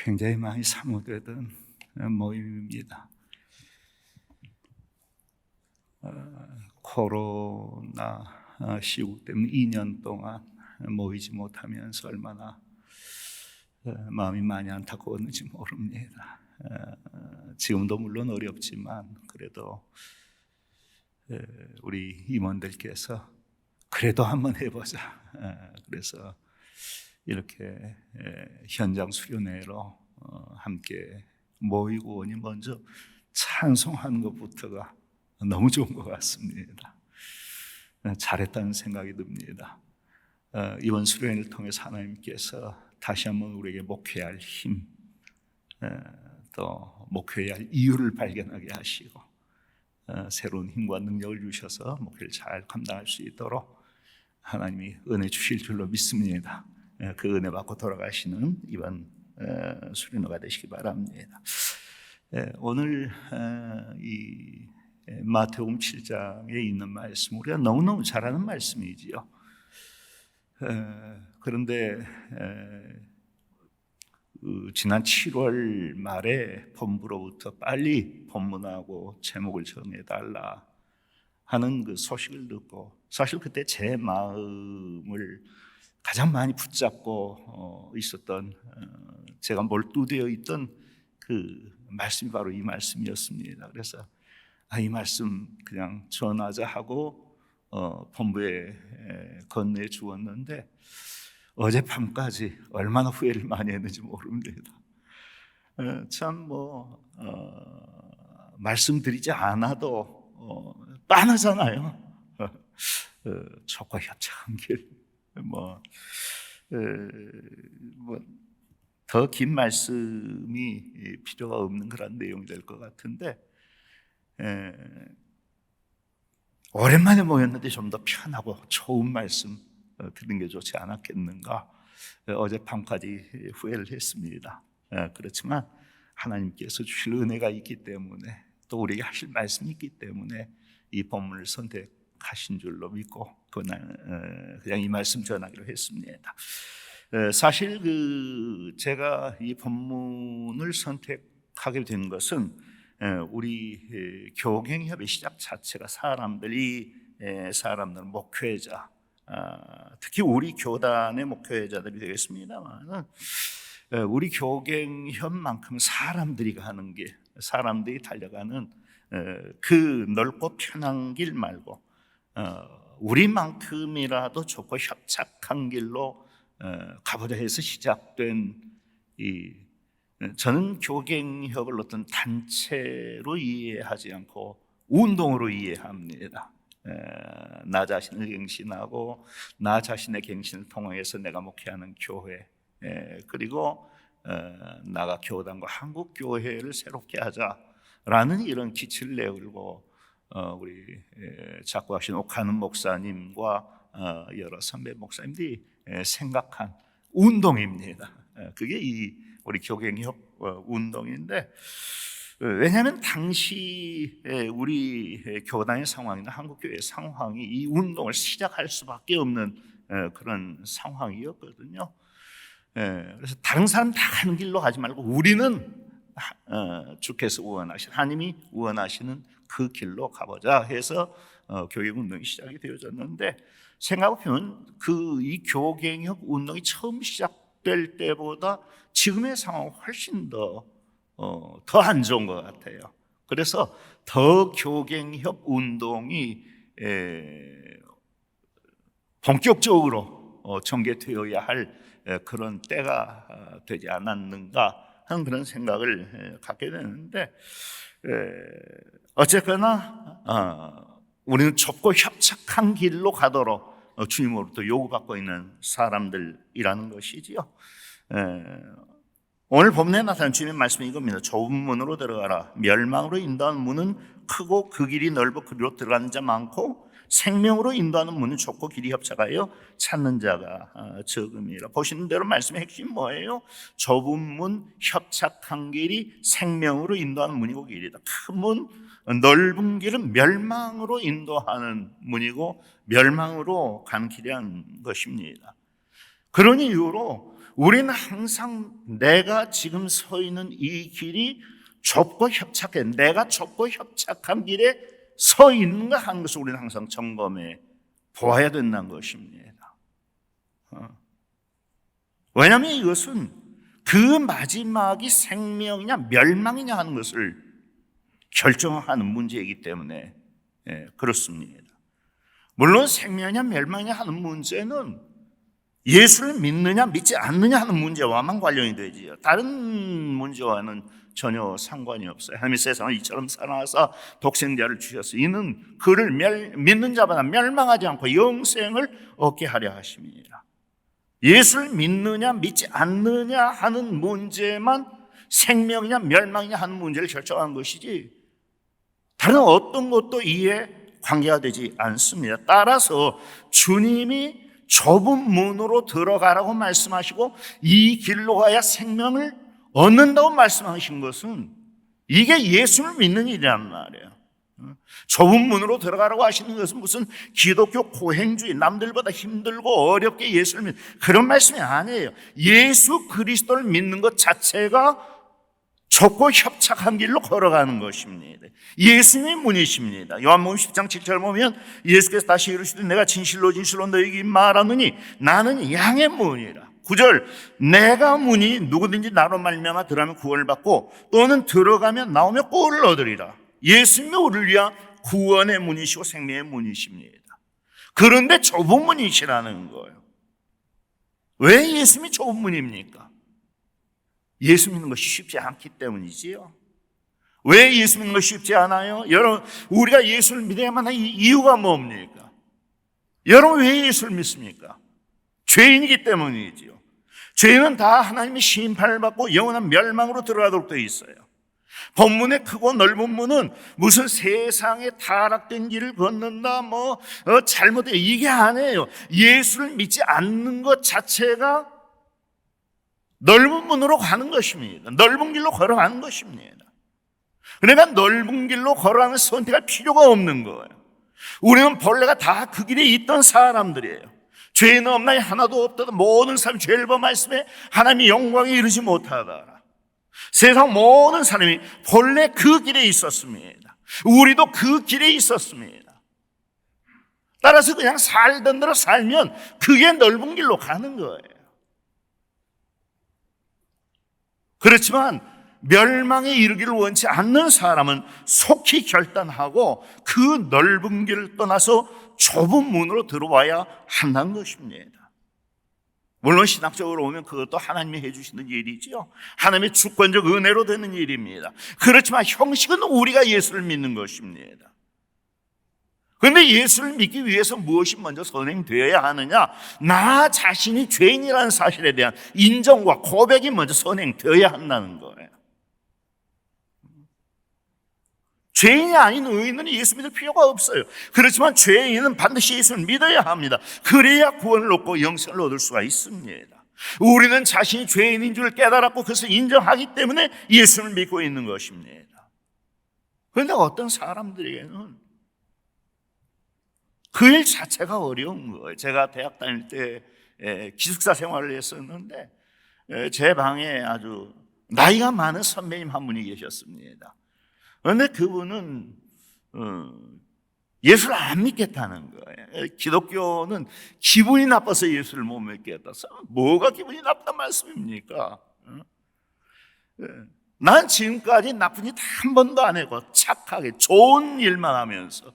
굉장히 많이 사모되던 모임입니다. 코로나 시국 때문에 2년 동안 모이지 못하면서 얼마나 마음이 많이 안타까웠는지 모릅니다. 지금도 물론 어렵지만 그래도 우리 임원들께서 그래도 한번 해보자. 그래서 이렇게 현장 수련회로 함께 모이고 오니 먼저 찬송하는 것부터가 너무 좋은 것 같습니다. 잘했다는 생각이 듭니다. 이번 수련회를 통해서 하나님께서 다시 한번 우리에게 목회할 힘, 또 목회해야 할 이유를 발견하게 하시고 새로운 힘과 능력을 주셔서 목회를 잘 감당할 수 있도록 하나님이 은혜 주실 줄로 믿습니다. 그 은혜 받고 돌아가시는 이번 수련회가 되시기 바랍니다. 오늘 이 마태복음 7장에 있는 말씀, 우리가 너무너무 잘 아는 말씀이지요. 그런데 지난 7월 말에 본부로부터 빨리 본문하고 제목을 정해달라 하는 그 소식을 듣고, 사실 그때 제 마음을 가장 많이 붙잡고 있었던, 제가 몰두되어 있던 그 말씀이 바로 이 말씀이었습니다. 그래서 이 말씀 그냥 전하자 하고 본부에 건네 주었는데 어젯밤까지 얼마나 후회를 많이 했는지 모릅니다. 참 말씀드리지 않아도 빤하잖아요. 촉과 협착한 길, 더 긴 말씀이 필요가 없는 그런 내용이 될 것 같은데, 오랜만에 모였는데 좀 더 편하고 좋은 말씀 드리는 게 좋지 않았겠는가, 어젯밤까지 후회를 했습니다. 그렇지만 하나님께서 주실 은혜가 있기 때문에, 또 우리에게 하실 말씀이 있기 때문에 이 본문을 선택하신 줄로 믿고 그냥 이 말씀 전하기로 했습니다. 사실 제가 이 본문을 선택하게 된 것은 우리 교갱협의 시작 자체가 사람들 목회자, 특히 우리 교단의 목회자들이 되겠습니다만, 우리 교갱협만큼 사람들이 가는 길, 사람들이 달려가는 그 넓고 편한 길 말고 우리만큼이라도 좋고 협착한 길로 가보자 해서 시작된 저는 교갱협을 어떤 단체로 이해하지 않고 운동으로 이해합니다. 나 자신을 갱신하고 나 자신의 갱신을 통해서 내가 목회하는 교회, 그리고 나가 교단과 한국 교회를 새롭게 하자라는 이런 기치를 내걸고 우리 작고하신 옥하는 목사님과 여러 선배 목사님들이 생각한 운동입니다. 그게 우리 교갱협 운동인데, 왜냐하면 당시 우리 교단의 상황이나 한국교회의 상황이 이 운동을 시작할 수밖에 없는 그런 상황이었거든요. 그래서 다른 사람 다 가는 길로 가지 말고 우리는 주께서 원하시는, 하나님이 원하시는 그 길로 가보자 해서 교육운동이 시작이 되어졌는데, 생각해보면 이 교갱협 운동이 처음 시작될 때보다 지금의 상황은 훨씬 더 안 좋은 것 같아요. 그래서 더 교갱협 운동이 본격적으로 전개되어야 할 그런 때가 되지 않았는가 하는 그런 생각을 갖게 되는데, 어쨌거나 우리는 좁고 협착한 길로 가도록 주님으로부터 요구받고 있는 사람들이라는 것이지요. 오늘 본문에 나타난 주님의 말씀이 이겁니다. 좁은 문으로 들어가라. 멸망으로 인도하는 문은 크고 그 길이 넓어 그리로 들어가는 자 많고, 생명으로 인도하는 문은 좁고 길이 협착하여 찾는 자가 적음이라. 보시는 대로 말씀의 핵심이 뭐예요? 좁은 문, 협착한 길이 생명으로 인도하는 문이고 길이다. 큰 문, 넓은 길은 멸망으로 인도하는 문이고 멸망으로 가는 길이라는 것입니다. 그런 이유로 우리는 항상 내가 지금 서 있는 이 길이 좁고 협착해, 내가 좁고 협착한 길에 서 있는가 하는 것을 우리는 항상 점검해 보아야 된다는 것입니다. 왜냐하면 이것은 그 마지막이 생명이냐 멸망이냐 하는 것을 결정하는 문제이기 때문에 그렇습니다. 물론 생명이냐 멸망이냐 하는 문제는 예수를 믿느냐 믿지 않느냐 하는 문제와만 관련이 되지요. 다른 문제와는 전혀 상관이 없어요. 하나님이 세상을 이처럼 사랑하사 독생자를 주셔서 이는 그를 믿는 자마다 멸망하지 않고 영생을 얻게 하려 하심이니라. 예수를 믿느냐 믿지 않느냐 하는 문제만 생명이냐 멸망이냐 하는 문제를 결정하는 것이지 다른 어떤 것도 이에 관계가 되지 않습니다. 따라서 주님이 좁은 문으로 들어가라고 말씀하시고 이 길로 가야 생명을 얻는다고 말씀하신 것은 이게 예수를 믿는 일이란 말이에요. 좁은 문으로 들어가라고 하시는 것은 무슨 기독교 고행주의, 남들보다 힘들고 어렵게 예수를 믿는 그런 말씀이 아니에요. 예수 그리스도를 믿는 것 자체가 좁고 협착한 길로 걸어가는 것입니다. 예수님의 문이십니다. 요한복음 10장 7절 보면 예수께서 다시 이르시되 내가 진실로 진실로 너희에게 말하노니 나는 양의 문이라. 9절 내가 문이 누구든지 나로 말미암아 들어가면 구원을 받고 또는 들어가면 나오며 꼴을 얻으리라. 예수님이 우리를 위한 구원의 문이시고 생명의 문이십니다. 그런데 좁은 문이시라는 거예요. 왜 예수님이 좁은 문입니까? 예수 믿는 것이 쉽지 않기 때문이지요. 왜 예수 믿는 것이 쉽지 않아요? 여러분, 우리가 예수를 믿어야만 하는 이유가 뭡니까? 여러분, 왜 예수를 믿습니까? 죄인이기 때문이지요. 죄인은 다 하나님의 심판을 받고 영원한 멸망으로 들어가도록 되어 있어요. 본문의 크고 넓은 문은 무슨 세상에 타락된 길을 걷는다, 잘못해 이게 아니에요. 예수를 믿지 않는 것 자체가 넓은 문으로 가는 것입니다. 넓은 길로 걸어가는 것입니다. 그러니까 넓은 길로 걸어가는 선택할 필요가 없는 거예요. 우리는 본래가 다 그 길에 있던 사람들이에요. 죄는 없나니 하나도 없다도 모든 사람이 죄를 범하였으며 하나님의 영광에 이르지 못하더라. 세상 모든 사람이 본래 그 길에 있었습니다. 우리도 그 길에 있었습니다. 따라서 그냥 살던 대로 살면 그게 넓은 길로 가는 거예요. 그렇지만 멸망에 이르기를 원치 않는 사람은 속히 결단하고 그 넓은 길을 떠나서 좁은 문으로 들어와야 한다는 것입니다. 물론 신학적으로 보면 그것도 하나님이 해주시는 일이지요. 하나님의 주권적 은혜로 되는 일입니다. 그렇지만 형식은 우리가 예수를 믿는 것입니다. 그런데 예수를 믿기 위해서 무엇이 먼저 선행되어야 하느냐? 나 자신이 죄인이라는 사실에 대한 인정과 고백이 먼저 선행되어야 한다는 거예요. 죄인이 아닌 의인은 예수 믿을 필요가 없어요. 그렇지만 죄인은 반드시 예수를 믿어야 합니다. 그래야 구원을 얻고 영생을 얻을 수가 있습니다. 우리는 자신이 죄인인 줄 깨달았고 그것을 인정하기 때문에 예수를 믿고 있는 것입니다. 그런데 어떤 사람들에게는 그 일 자체가 어려운 거예요. 제가 대학 다닐 때 기숙사 생활을 했었는데 제 방에 아주 나이가 많은 선배님 한 분이 계셨습니다. 그런데 그분은 예수를 안 믿겠다는 거예요. 기독교는 기분이 나빠서 예수를 못 믿겠다. 뭐가 기분이 나쁘단 말씀입니까? 난 지금까지 나쁜 일 한 번도 안 하고 착하게 좋은 일만 하면서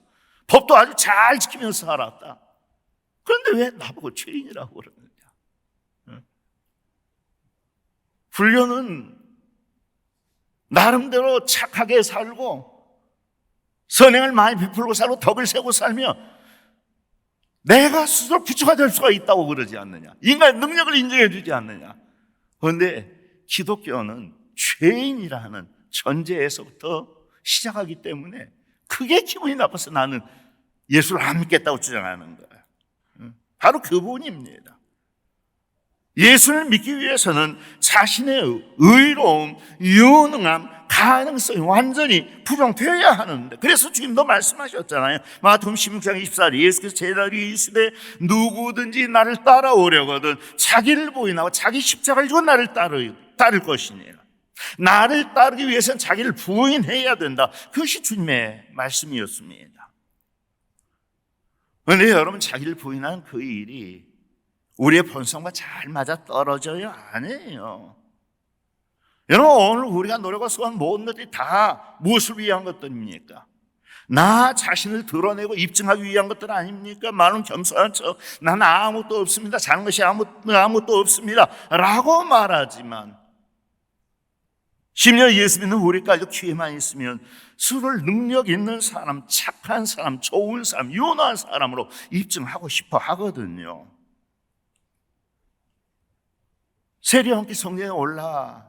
법도 아주 잘 지키면서 살았다. 그런데 왜 나보고 죄인이라고 그러느냐? 불교는 나름대로 착하게 살고 선행을 많이 베풀고 살고 덕을 세고 살면 내가 스스로 부처가 될 수가 있다고 그러지 않느냐? 인간의 능력을 인정해 주지 않느냐? 그런데 기독교는 죄인이라는 전제에서부터 시작하기 때문에 그게 기분이 나빠서 나는 예수를 안 믿겠다고 주장하는 거예요. 바로 그분입니다. 예수를 믿기 위해서는 자신의 의로움, 유능함, 가능성이 완전히 부정되어야 하는데, 그래서 주님도 말씀하셨잖아요. 마태복음 16장 24절, 예수께서 제자들에게 이르시되 누구든지 나를 따라오려거든 자기를 부인하고 자기 십자가를 지고 나를 따를 것이니라. 나를 따르기 위해서는 자기를 부인해야 된다. 그것이 주님의 말씀이었습니다. 그런데 여러분, 자기를 부인하는 그 일이 우리의 본성과 잘 맞아 떨어져요? 아니에요. 여러분, 오늘 우리가 노력과 수고한 모든 것들이 다 무엇을 위한 것들입니까? 나 자신을 드러내고 입증하기 위한 것들 아닙니까? 말은 겸손한 척, 나는 아무것도 없습니다, 자는 것이 아무것도 없습니다 라고 말하지만, 심지어 예수 믿는 우리까지도 기회만 있으면 서로를 능력 있는 사람, 착한 사람, 좋은 사람, 유능한 사람으로 입증하고 싶어 하거든요. 세례와 함께 성전에 올라갔던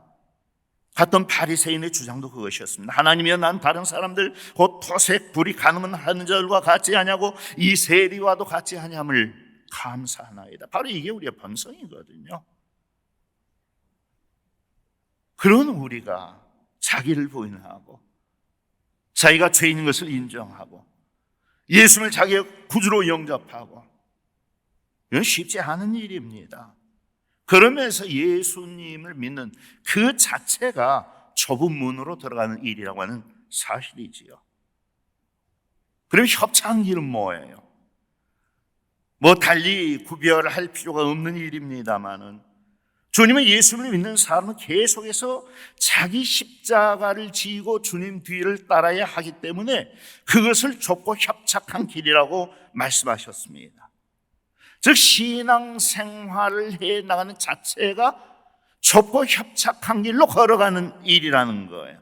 바리새인의 주장도 그것이었습니다. 하나님이여, 난 다른 사람들 곧 토색, 불이 가늠은 하는 자들과 같이 하냐고 이 세리와도 같이 하냐을 감사하나이다. 바로 이게 우리의 본성이거든요. 그런 우리가 자기를 부인하고 자기가 죄인인 것을 인정하고 예수를 자기의 구주로 영접하고, 이건 쉽지 않은 일입니다. 그러면서 예수님을 믿는 그 자체가 좁은 문으로 들어가는 일이라고 하는 사실이지요. 그럼 협착한 길은 뭐예요? 달리 구별할 필요가 없는 일입니다만은, 주님은 예수를 믿는 사람은 계속해서 자기 십자가를 지고 주님 뒤를 따라야 하기 때문에 그것을 좁고 협착한 길이라고 말씀하셨습니다. 즉, 신앙생활을 해나가는 자체가 좁고 협착한 길로 걸어가는 일이라는 거예요.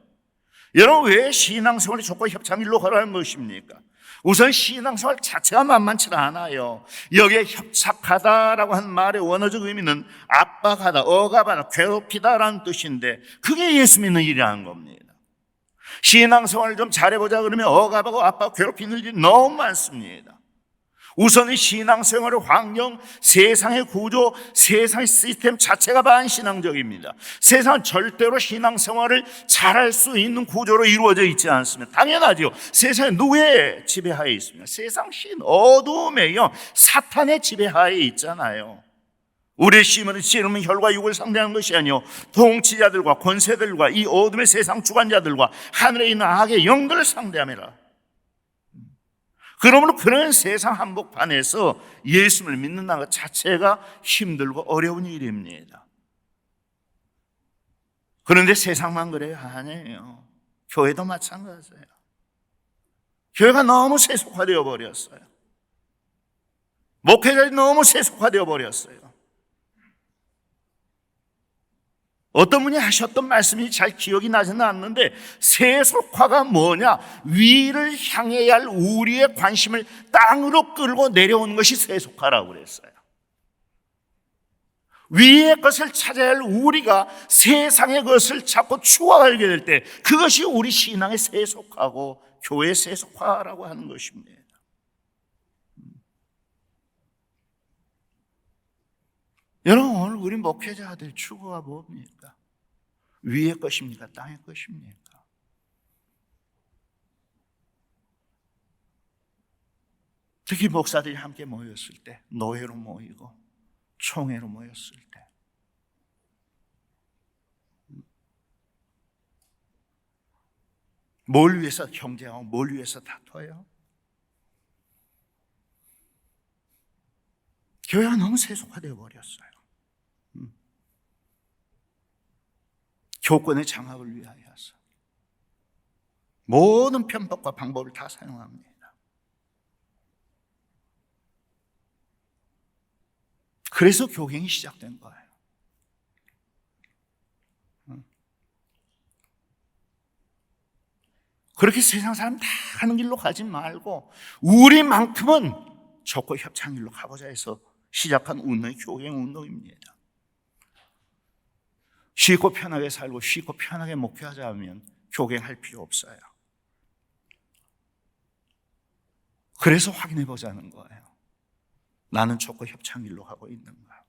여러분, 왜 신앙생활이 좁고 협착한 길로 걸어가는 것입니까? 우선 신앙생활 자체가 만만치 않아요. 여기에 협착하다라고 하는 말의 원어적 의미는 압박하다, 억압하다, 괴롭히다라는 뜻인데, 그게 예수 믿는 일이라는 겁니다. 신앙생활을 좀 잘해보자 그러면 억압하고 압박, 괴롭히는 일이 너무 많습니다. 우선 이 신앙생활의 환경, 세상의 구조, 세상의 시스템 자체가 반신앙적입니다. 세상은 절대로 신앙생활을 잘할 수 있는 구조로 이루어져 있지 않습니다. 당연하죠. 세상에 누구의 지배하에 있습니까? 세상 신 어둠에요, 사탄의 지배하에 있잖아요. 우리의 씨름은 혈과 육을 상대하는 것이 아니요 통치자들과 권세들과 이 어둠의 세상 주관자들과 하늘에 있는 악의 영들을 상대함이라. 그러므로 그런 세상 한복판에서 예수를 믿는다는 것 자체가 힘들고 어려운 일입니다. 그런데 세상만 그래요? 아니에요. 교회도 마찬가지예요. 교회가 너무 세속화되어 버렸어요. 목회자들이 너무 세속화되어 버렸어요. 어떤 분이 하셨던 말씀이 잘 기억이 나지는 않는데, 세속화가 뭐냐? 위를 향해야 할 우리의 관심을 땅으로 끌고 내려오는 것이 세속화라고 그랬어요. 위의 것을 찾아야 할 우리가 세상의 것을 찾고 추구하게 될 때, 그것이 우리 신앙의 세속화고 교회의 세속화라고 하는 것입니다. 여러분, 오늘 우리 목회자들 추구가 뭡니까? 위의 것입니까? 땅의 것입니까? 특히 목사들이 함께 모였을 때, 노회로 모이고 총회로 모였을 때, 뭘 위해서 경쟁하고 뭘 위해서 다퉈요? 교회가 너무 세속화되어 버렸어요. 교권의 장악을 위하여서 모든 편법과 방법을 다 사용합니다. 그래서 교갱이 시작된 거예요. 그렇게 세상 사람 다 하는 길로 가지 말고 우리만큼은 좁고 협착한 길로 가보자 해서 시작한 운동이 교갱 운동입니다. 쉽고 편하게 살고 쉽고 편하게 목회하자 하면 교갱할 필요 없어요. 그래서 확인해 보자는 거예요. 나는 좁고 협착한 길로 가고 있는가?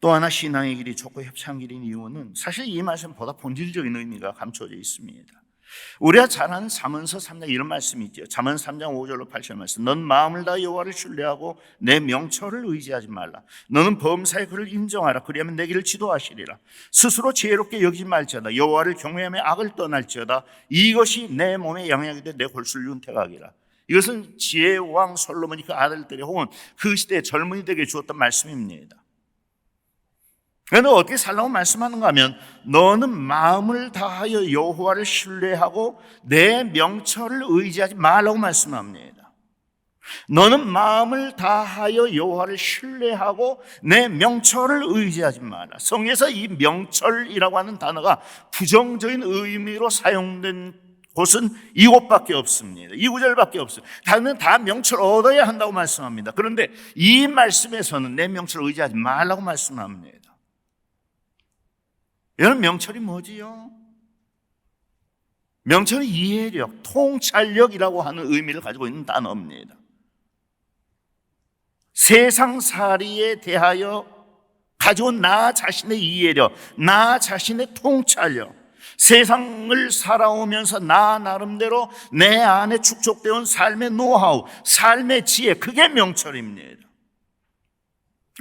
또 하나 신앙의 길이 좁고 협착한 길인 이유는 사실 이 말씀보다 본질적인 의미가 감춰져 있습니다. 우리가 잘 아는 잠언서 3장 이런 말씀이 있죠. 잠언 3장 5절로 8절 말씀. 넌 마음을 다해 여호와를 신뢰하고 내 명철을 의지하지 말라. 너는 범사에 그를 인정하라. 그리하면 내 길을 지도하시리라. 스스로 지혜롭게 여기지 말지어다. 여호와를 경외하며 악을 떠날지어다. 이것이 내 몸에 양약이 돼 내 골수를 윤택하기라. 이것은 지혜의 왕 솔로몬이 그 아들들이 혹은 그 시대의 젊은이들에게 주었던 말씀입니다. 그런데 어떻게 살라고 말씀하는가 하면 너는 마음을 다하여 여호와를 신뢰하고 내 명철을 의지하지 말라고 말씀합니다. 너는 마음을 다하여 여호와를 신뢰하고 내 명철을 의지하지 마라. 성경에서 이 명철이라고 하는 단어가 부정적인 의미로 사용된 곳은 이곳밖에 없습니다. 이 구절밖에 없어요. 다는 다 명철 얻어야 한다고 말씀합니다. 그런데 이 말씀에서는 내 명철을 의지하지 말라고 말씀합니다. 여러분, 명철이 뭐지요? 명철은 이해력, 통찰력이라고 하는 의미를 가지고 있는 단어입니다. 세상살이에 대하여 가져온 나 자신의 이해력, 나 자신의 통찰력, 세상을 살아오면서 나 나름대로 내 안에 축적되어 온 삶의 노하우, 삶의 지혜, 그게 명철입니다.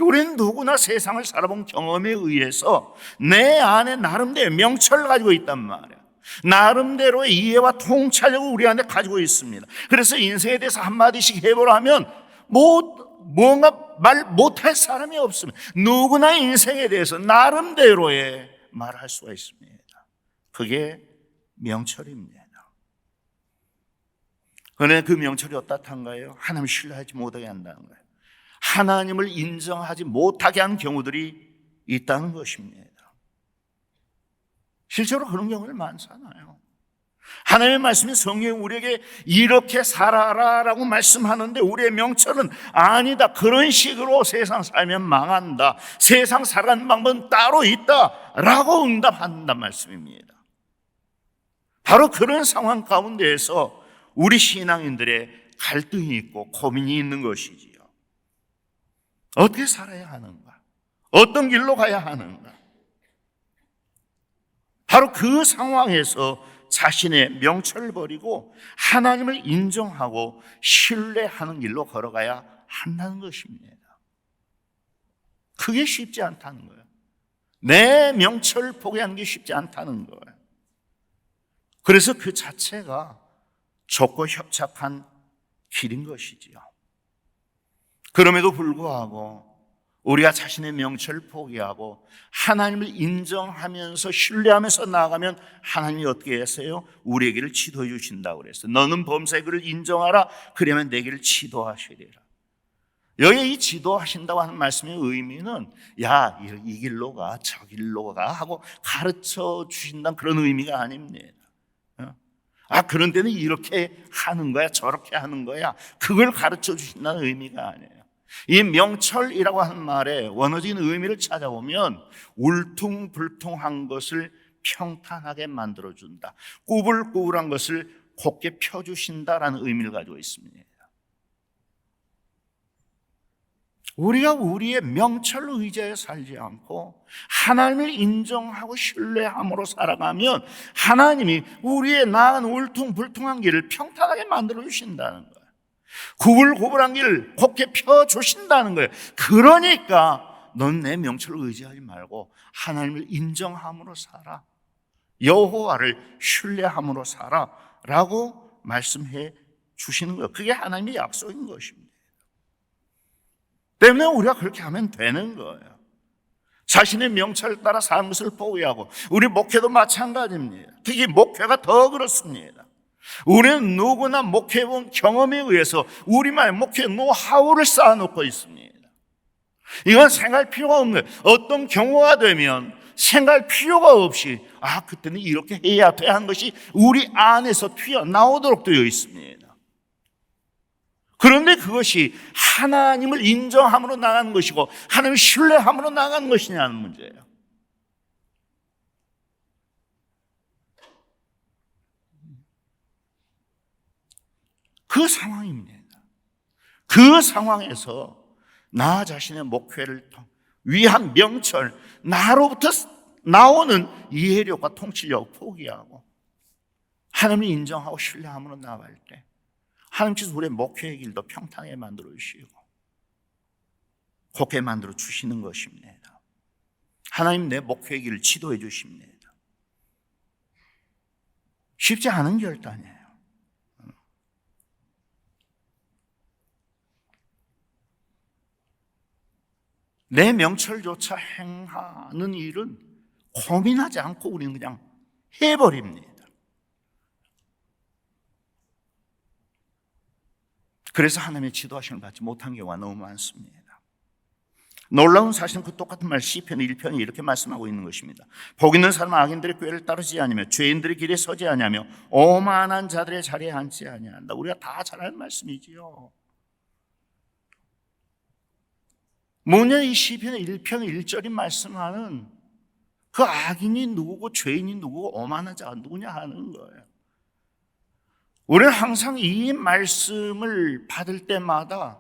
우리는 누구나 세상을 살아본 경험에 의해서 내 안에 나름대로 명철을 가지고 있단 말이에요. 나름대로의 이해와 통찰력을 우리 안에 가지고 있습니다. 그래서 인생에 대해서 한마디씩 해보라 하면 뭔가 말 못할 사람이 없습니다. 누구나 인생에 대해서 나름대로의 말을 할 수가 있습니다. 그게 명철입니다. 그런데 그 명철이 어떻단가요? 하나님을 신뢰하지 못하게 한다는 거예요. 하나님을 인정하지 못하게 한 경우들이 있다는 것입니다. 실제로 그런 경우들 많잖아요. 하나님의 말씀이 성경에 우리에게 이렇게 살아라라고 말씀하는데 우리의 명철은 아니다, 그런 식으로 세상 살면 망한다, 세상 살아가는 방법은 따로 있다라고 응답한단 말씀입니다. 바로 그런 상황 가운데에서 우리 신앙인들의 갈등이 있고 고민이 있는 것이지요. 어떻게 살아야 하는가? 어떤 길로 가야 하는가? 바로 그 상황에서 자신의 명철을 버리고 하나님을 인정하고 신뢰하는 길로 걸어가야 한다는 것입니다. 그게 쉽지 않다는 거예요. 내 명철을 포기하는 게 쉽지 않다는 거예요. 그래서 그 자체가 좁고 협착한 길인 것이지요. 그럼에도 불구하고 우리가 자신의 명철을 포기하고 하나님을 인정하면서 신뢰하면서 나아가면 하나님이 어떻게 하세요? 우리의 길을 지도해 주신다고 그랬어요. 너는 범사의 길을 인정하라. 그러면 내 길을 지도하시리라. 여기 이 지도하신다고 하는 말씀의 의미는 야, 이 길로 가, 저 길로 가 하고 가르쳐 주신다는 그런 의미가 아닙니다. 그런 데는 이렇게 하는 거야, 저렇게 하는 거야, 그걸 가르쳐 주신다는 의미가 아니에요. 이 명철이라고 하는 말의 원어적인 의미를 찾아보면 울퉁불퉁한 것을 평탄하게 만들어준다, 꾸불꾸불한 것을 곱게 펴주신다라는 의미를 가지고 있습니다. 우리가 우리의 명철을 의지하여 살지 않고 하나님을 인정하고 신뢰함으로 살아가면 하나님이 우리의 나은 울퉁불퉁한 길을 평탄하게 만들어 주신다는 거예요. 구불구불한 길을 곱게 펴주신다는 거예요. 그러니까 넌 내 명철을 의지하지 말고 하나님을 인정함으로 살아, 여호와를 신뢰함으로 살아 라고 말씀해 주시는 거예요. 그게 하나님의 약속인 것입니다. 때문에 우리가 그렇게 하면 되는 거예요. 자신의 명철을 따라 사는 것을 포기하고, 우리 목회도 마찬가지입니다. 특히 목회가 더 그렇습니다. 우리는 누구나 목회해본 경험에 의해서 우리만의 목회 노하우를 쌓아놓고 있습니다. 이건 생각할 필요가 없는 거예요. 어떤 경우가 되면 생각할 필요가 없이 그때는 이렇게 해야 돼 하는 것이 우리 안에서 튀어나오도록 되어 있습니다. 그런데 그것이 하나님을 인정함으로 나가는 것이고 하나님을 신뢰함으로 나가는 것이냐는 문제예요. 그 상황입니다. 그 상황에서 나 자신의 목회를 위한 명철, 나로부터 나오는 이해력과 통치력 포기하고 하나님을 인정하고 신뢰함으로 나아갈 때 하나님께서 우리의 목회의 길도 평탄하게 만들어 주시고 곱게 만들어 주시는 것입니다. 하나님 내 목회의 길을 지도해 주십니다. 쉽지 않은 결단이에요. 내 명철조차 행하는 일은 고민하지 않고 우리는 그냥 해버립니다. 그래서 하나님의 지도하심을 받지 못한 경우가 너무 많습니다. 놀라운 사실은 그 똑같은 말 시편 1편이 이렇게 말씀하고 있는 것입니다. 복 있는 사람은 악인들의 꾀를 따르지 아니하며 죄인들의 길에 서지 아니하며 오만한 자들의 자리에 앉지 아니한다. 우리가 다 잘 아는 말씀이지요. 뭐냐, 이 시편의 1편 1절이 말씀하는 그 악인이 누구고 죄인이 누구고 오만한 자가 누구냐 하는 거예요. 우리는 항상 이 말씀을 받을 때마다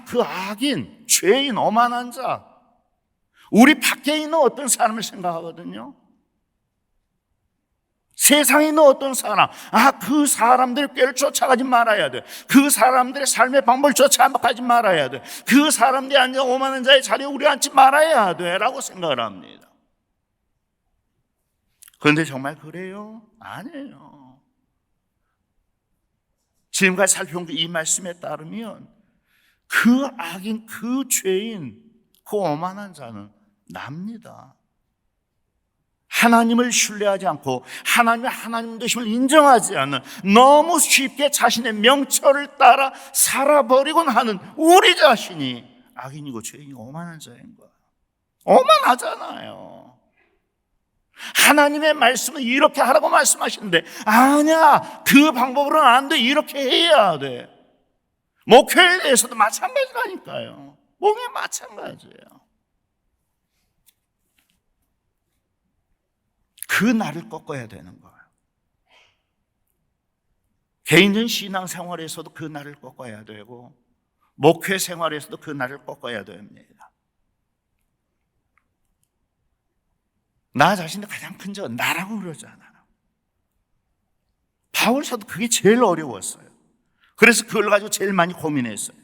그 악인, 죄인, 오만한 자, 우리 밖에 있는 어떤 사람을 생각하거든요. 세상에 있는 어떤 사람, 그 사람들의 꾀를 쫓아가지 말아야 돼. 그 사람들의 삶의 방법을 쫓아가지 말아야 돼. 그 사람들이 앉아 오만한 자의 자리에 우리 앉지 말아야 돼 라고 생각을 합니다. 그런데 정말 그래요? 아니에요. 지금까지 살펴본 이 말씀에 따르면 그 악인, 그 죄인, 그 오만한 자는 납니다. 하나님을 신뢰하지 않고 하나님의 하나님 되심을 인정하지 않는, 너무 쉽게 자신의 명철을 따라 살아버리곤 하는 우리 자신이 악인이고 죄인이고 오만한 자인 거예요. 오만하잖아요. 하나님의 말씀은 이렇게 하라고 말씀하시는데 아니야, 그 방법으로는 안 돼, 이렇게 해야 돼. 목회에 대해서도 마찬가지라니까요. 몸이 마찬가지예요. 그 날을 꺾어야 되는 거예요. 개인적인 신앙생활에서도 그 날을 꺾어야 되고 목회 생활에서도 그 날을 꺾어야 됩니다. 나 자신의 가장 큰 적은 나라고 그러잖아요. 바울사도 그게 제일 어려웠어요. 그래서 그걸 가지고 제일 많이 고민했어요.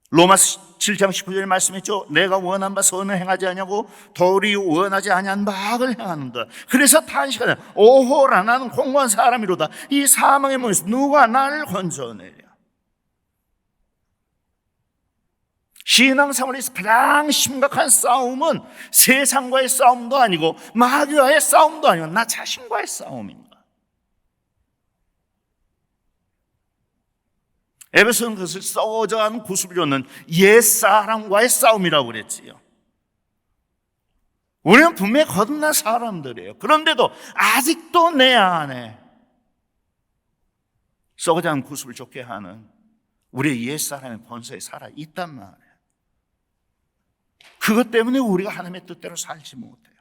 로마서 7장 19절에 말씀했죠. 내가 원한 바 선을 행하지 아니하고 도리 원하지 아니한 바 악을 행하는다. 그래서 탄식하되 오호라, 나는 공고한 사람이로다. 이 사망의 몸에서 누가 나를 건져내랴. 신앙생활에서 가장 심각한 싸움은 세상과의 싸움도 아니고 마귀와의 싸움도 아니고 나 자신과의 싸움입니다. 에베소는 그것을 썩어져가는 구습이로는 옛사람과의 싸움이라고 그랬지요. 우리는 분명히 거듭난 사람들이에요. 그런데도 아직도 내 안에 썩어져가는 구습을 좋게 하는 우리의 옛사람의 본성이 살아있단 말이에요. 그것 때문에 우리가 하나님의 뜻대로 살지 못해요.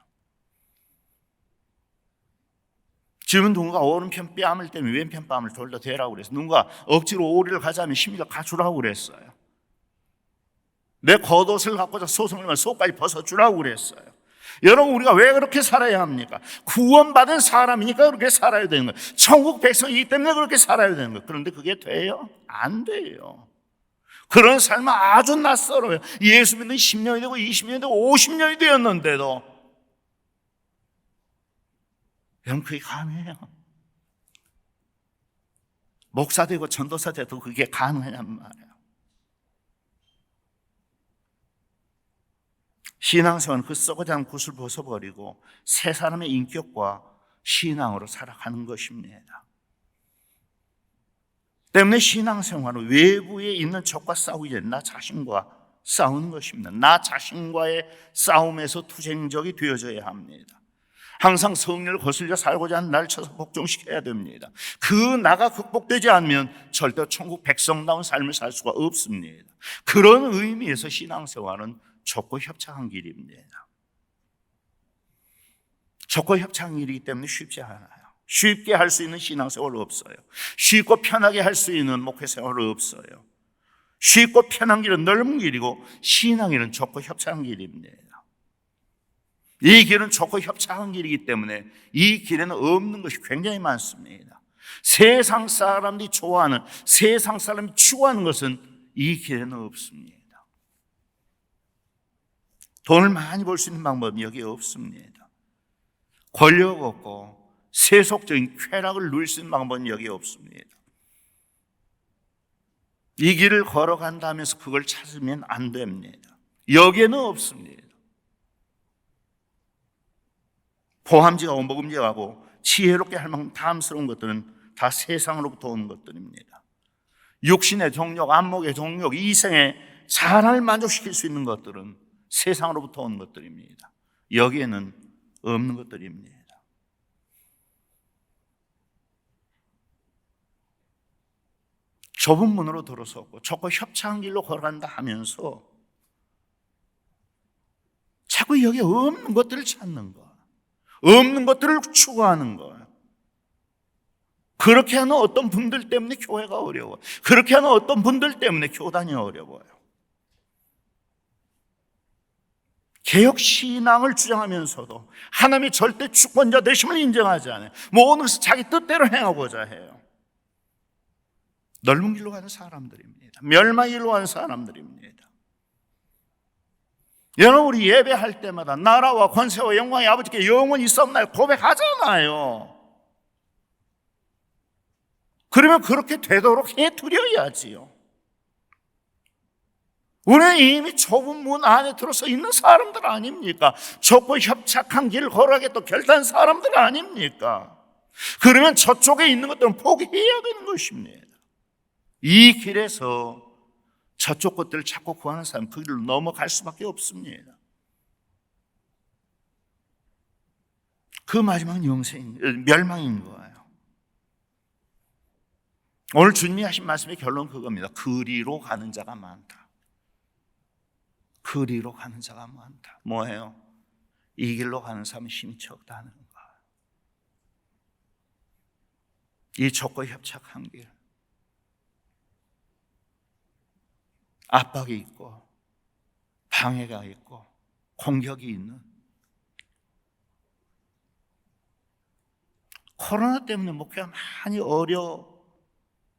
지금 누군가 오른편 뺨을 때문에 왼편 뺨을 돌려 대라고 그랬어요. 누군가 억지로 오리를 가자면 심리가 가주라고 그랬어요. 내 겉옷을 갖고자 소송을 속까지 벗어주라고 그랬어요. 여러분, 우리가 왜 그렇게 살아야 합니까? 구원받은 사람이니까 그렇게 살아야 되는 거예요. 천국 백성이기 때문에 그렇게 살아야 되는 거예요. 그런데 그게 돼요? 안 돼요. 그런 삶은 아주 낯설어요. 예수 믿는 10년이 되고 20년이 되고 50년이 되었는데도 여러분, 그게 가능해요? 목사 되고 전도사 돼도 그게 가능하냔 말이에요. 신앙생활은 그 썩어지는 굿을 벗어버리고 새 사람의 인격과 신앙으로 살아가는 것입니다. 때문에 신앙생활은 외부에 있는 적과 싸우기 전에 나 자신과 싸우는 것입니다. 나 자신과의 싸움에서 투쟁적이 되어져야 합니다. 항상 성령을 거슬려 살고자 하는 나를 쳐서 복종시켜야 됩니다. 그 나가 극복되지 않으면 절대 천국 백성다운 삶을 살 수가 없습니다. 그런 의미에서 신앙생활은 적고 협착한 길입니다. 적고 협착한 길이기 때문에 쉽지 않아요. 쉽게 할 수 있는 신앙생활은 없어요. 쉽고 편하게 할 수 있는 목회생활은 없어요. 쉽고 편한 길은 넓은 길이고 신앙길은 좁고 협착한 길입니다. 이 길은 좁고 협착한 길이기 때문에 이 길에는 없는 것이 굉장히 많습니다. 세상 사람들이 좋아하는, 세상 사람이 추구하는 것은 이 길에는 없습니다. 돈을 많이 벌 수 있는 방법이 여기에 없습니다. 권력 없고 세속적인 쾌락을 누릴 수 있는 방법은 여기에 없습니다. 이 길을 걸어간다 하면서 그걸 찾으면 안 됩니다. 여기에는 없습니다. 포함지하고 먹음직하고 지혜롭게 할 만큼 탐스러운 것들은 다 세상으로부터 오는 것들입니다. 육신의 정욕, 안목의 정욕, 이생에 자랑을 만족시킬 수 있는 것들은 세상으로부터 오는 것들입니다. 여기에는 없는 것들입니다. 좁은 문으로 들어서고 좁고 협착한 길로 걸어간다 하면서 자꾸 여기에 없는 것들을 찾는 것, 없는 것들을 추구하는 것. 그렇게 하는 어떤 분들 때문에 교회가 어려워. 그렇게 하는 어떤 분들 때문에 교단이 어려워요. 개혁신앙을 주장하면서도 하나님의 절대 주권자 되심을 인정하지 않아요. 모든 것을 자기 뜻대로 행하고자 해요. 넓은 길로 가는 사람들입니다. 멸망의 길로 가는 사람들입니다. 여러분, 우리 예배할 때마다 나라와 권세와 영광이 아버지께 영원히 있었나요? 고백하잖아요. 그러면 그렇게 되도록 해드려야지요. 우리는 이미 좁은 문 안에 들어서 있는 사람들 아닙니까? 좁고 협착한 길을 걸어가겠다고 결단한 사람들 아닙니까? 그러면 저쪽에 있는 것들은 포기해야 되는 것입니다. 이 길에서 저쪽 것들을 찾고 구하는 사람, 그 길로 넘어갈 수밖에 없습니다. 그 마지막은 멸망인 거예요. 오늘 주님이 하신 말씀의 결론은 그겁니다. 그리로 가는 자가 많다. 그리로 가는 자가 많다. 뭐예요? 이 길로 가는 사람은 힘이 적다는 거. 이 좁고 협착한 길, 압박이 있고 방해가 있고 공격이 있는, 코로나 때문에 목회가 많이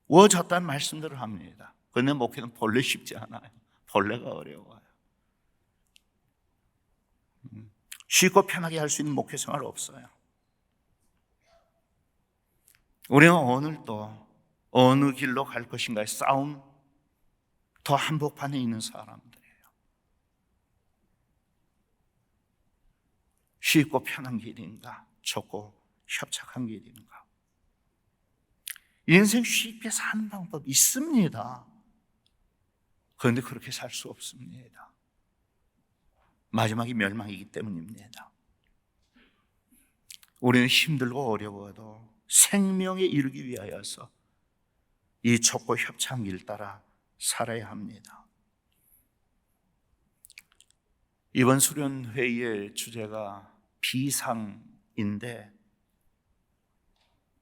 어려워졌다는 말씀들을 합니다. 그런데 목회는 본래 쉽지 않아요. 본래가 어려워요. 쉽고 편하게 할 수 있는 목회 생활 없어요. 우리는 오늘도 어느 길로 갈 것인가의 싸움, 더 한복판에 있는 사람들이에요. 쉽고 편한 길인가, 좁고 협착한 길인가. 인생 쉽게 사는 방법 있습니다. 그런데 그렇게 살 수 없습니다. 마지막이 멸망이기 때문입니다. 우리는 힘들고 어려워도 생명에 이르기 위하여서 이 좁고 협착한 길 따라 살아야 합니다. 이번 수련회의의 주제가 비상인데,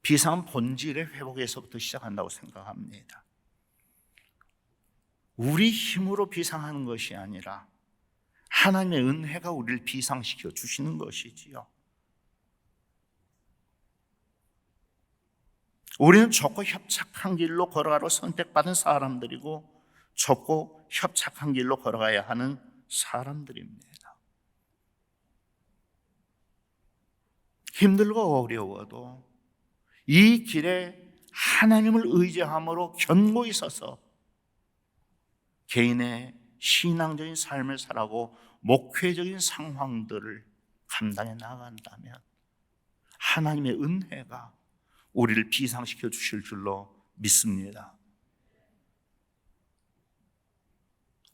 비상은 본질의 회복에서부터 시작한다고 생각합니다. 우리 힘으로 비상하는 것이 아니라 하나님의 은혜가 우리를 비상시켜 주시는 것이지요. 우리는 좁고 협착한 길로 걸어가러 선택받은 사람들이고 좁고 협착한 길로 걸어가야 하는 사람들입니다. 힘들고 어려워도 이 길에 하나님을 의지함으로 견고히 서서 개인의 신앙적인 삶을 살아고 목회적인 상황들을 감당해 나간다면 하나님의 은혜가 우리를 비상시켜 주실 줄로 믿습니다.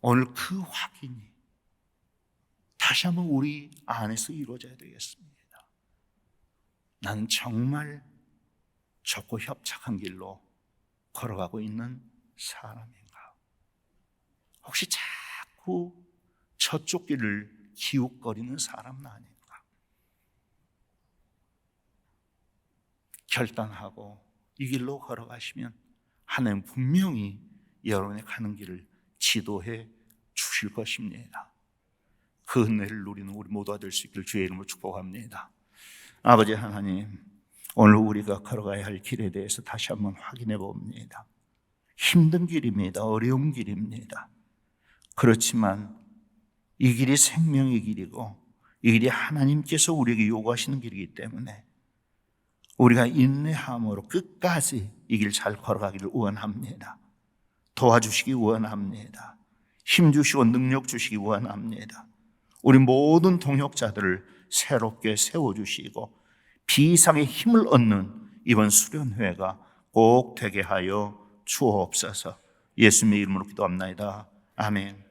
오늘 그 확인이 다시 한번 우리 안에서 이루어져야 되겠습니다. 나는 정말 좁고 협착한 길로 걸어가고 있는 사람인가? 혹시 자꾸 저쪽 길을 기웃거리는 사람은 아닌가? 결단하고 이 길로 걸어가시면 하나님 분명히 여러분의 가는 길을 지도해 주실 것입니다. 그 은혜를 누리는 우리 모두가 될 수 있기를 주의 이름으로 축복합니다. 아버지 하나님, 오늘 우리가 걸어가야 할 길에 대해서 다시 한번 확인해 봅니다. 힘든 길입니다. 어려운 길입니다. 그렇지만 이 길이 생명의 길이고 이 길이 하나님께서 우리에게 요구하시는 길이기 때문에 우리가 인내함으로 끝까지 이 길 잘 걸어가기를 원합니다. 도와주시기 원합니다. 힘 주시고 능력 주시기 원합니다. 우리 모든 동역자들을 새롭게 세워주시고 비상의 힘을 얻는 이번 수련회가 꼭 되게 하여 주옵소서. 예수님의 이름으로 기도합나이다. 아멘.